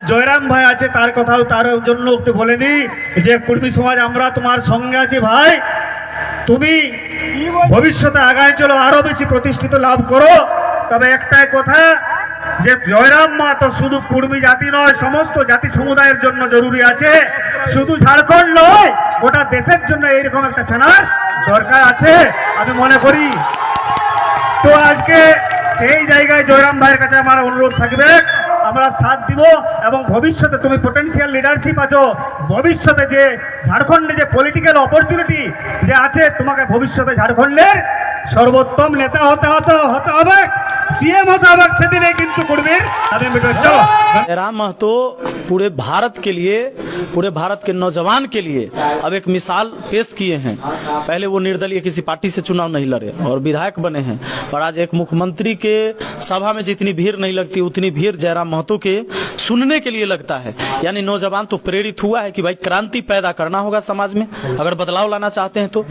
জয়রাম ভাই আছে, তার কথাও তার জন্য একটু বলে দিই যে কুর্মী সমাজ আমরা তোমার সঙ্গে আছি ভাই। তুমি ভবিষ্যতে আগায় চলো, আরো বেশি প্রতিষ্ঠিত লাভ করো। তবে একটাই কথা, যে জয়রাম মা তো শুধু কুর্মী জাতি নয়, সমস্ত জাতি সমুদায়ের জন্য জরুরি আছে। শুধু ঝাড়খণ্ড নয়, গোটা দেশের জন্য এইরকম একটা ছানার দরকার আছে আমি মনে করি। তো আজকে সেই জায়গায় জয়রাম ভাইয়ের কাছে আমার অনুরোধ থাকবে, আমরা সাথ দিব এবং ভবিষ্যতে তুমি পটেনশিয়াল লিডারশিপ আছো, ভবিষ্যতে যে ঝাড়খণ্ডে যে পলিটিক্যাল অপরচুনিটি যে আছে, তোমাকে ভবিষ্যতে ঝাড়খণ্ডের সর্বোত্তম নেতা হতে হবে, सीएम होता है सेदिन किंतु कुर्मीर अभी मिटो चलो। जयराम महतो पूरे भारत के लिए, पूरे भारत के नौजवान के लिए अब एक मिसाल पेश किए हैं। पहले वो निर्दलीय किसी पार्टी से चुनाव नहीं लड़े और विधायक बने हैं, और आज एक मुख्यमंत्री के सभा में जितनी भीड़ नहीं लगती उतनी भीड़ जयराम महतो के सुनने के लिए लगता है। यानी नौजवान तो प्रेरित हुआ है कि भाई क्रांति पैदा करना होगा समाज में अगर बदलाव लाना चाहते हैं तो।